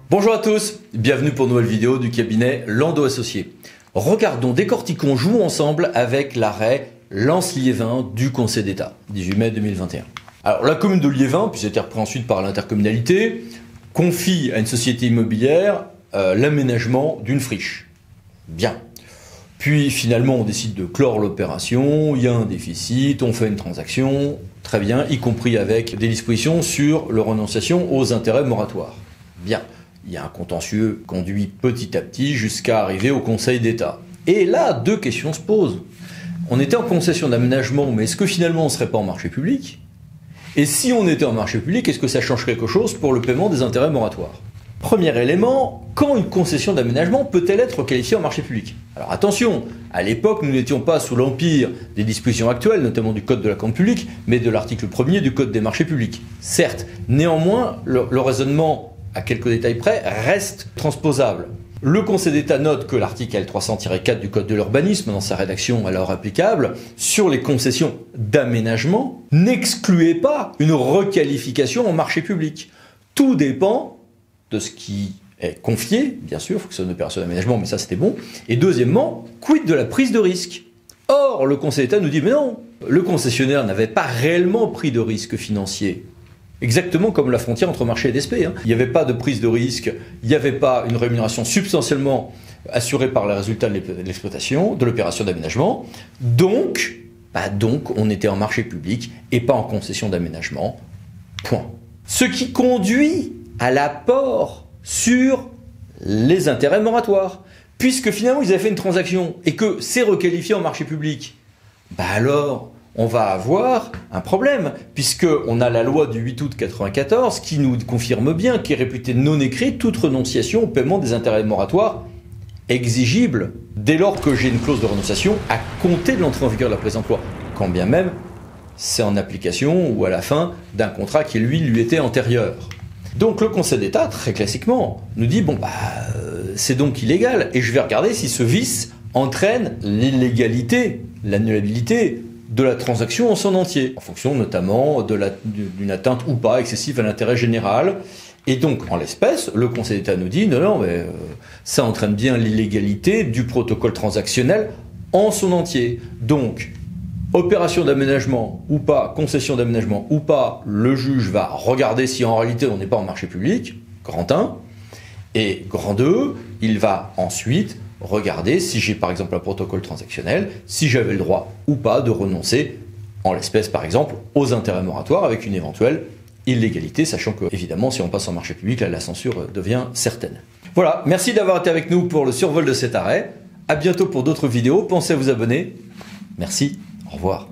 Bonjour à tous, bienvenue pour une nouvelle vidéo du cabinet Landau Associés. Regardons, décortiquons, jouons ensemble avec l'arrêt Lens-Liévin du Conseil d'État, 18 mai 2021. Alors la commune de Liévin, puis c'était repris ensuite par l'intercommunalité, confie à une société immobilière l'aménagement d'une friche. Bien. Puis finalement on décide de clore l'opération, il y a un déficit, on fait une transaction, très bien, y compris avec des dispositions sur la renonciation aux intérêts moratoires. Bien. Il y a un contentieux conduit petit à petit jusqu'à arriver au Conseil d'État. Et là, deux questions se posent. On était en concession d'aménagement, mais est-ce que finalement on ne serait pas en marché public? Et si on était en marché public, est-ce que ça change quelque chose pour le paiement des intérêts moratoires? Premier élément, quand une concession d'aménagement peut-elle être qualifiée en marché public? Alors attention, à l'époque, nous n'étions pas sous l'empire des dispositions actuelles, notamment du Code de la commande publique, mais de l'article 1er du Code des marchés publics. Certes, néanmoins, le raisonnement à quelques détails près, reste transposable. Le Conseil d'État note que l'article L300-4 du Code de l'urbanisme, dans sa rédaction alors applicable, sur les concessions d'aménagement, n'excluait pas une requalification en marché public. Tout dépend de ce qui est confié, bien sûr, il faut que ce soit une opération d'aménagement, mais ça c'était bon. Et deuxièmement, quid de la prise de risque? Or, le Conseil d'État nous dit, mais non, le concessionnaire n'avait pas réellement pris de risque financier. Exactement comme la frontière entre marché et DSP. Il n'y avait pas de prise de risque, il n'y avait pas une rémunération substantiellement assurée par les résultats de l'exploitation, de l'opération d'aménagement. Donc, on était en marché public et pas en concession d'aménagement. Point. Ce qui conduit à l'apport sur les intérêts moratoires. Puisque finalement, ils avaient fait une transaction et que c'est requalifié en marché public. Alors, on va avoir un problème, puisqu'on a la loi du 8 août 1994 qui nous confirme bien, qui est réputée non écrite, toute renonciation au paiement des intérêts moratoires exigibles dès lors que j'ai une clause de renonciation à compter de l'entrée en vigueur de la présente loi, quand bien même c'est en application ou à la fin d'un contrat qui lui était antérieur. Donc le Conseil d'État, très classiquement, nous dit c'est donc illégal, et je vais regarder si ce vice entraîne l'illégalité, l'annulabilité de la transaction en son entier, en fonction notamment d'une atteinte ou pas excessive à l'intérêt général. Et donc, en l'espèce, le Conseil d'État nous dit non, mais ça entraîne bien l'illégalité du protocole transactionnel en son entier. Donc, opération d'aménagement ou pas, concession d'aménagement ou pas, le juge va regarder si en réalité on n'est pas en marché public, grand 1, et grand 2, il va ensuite regarder si j'ai par exemple un protocole transactionnel, si j'avais le droit ou pas de renoncer, en l'espèce par exemple, aux intérêts moratoires avec une éventuelle illégalité, sachant que évidemment si on passe en marché public, là, la censure devient certaine. Voilà, merci d'avoir été avec nous pour le survol de cet arrêt. À bientôt pour d'autres vidéos, pensez à vous abonner. Merci, au revoir.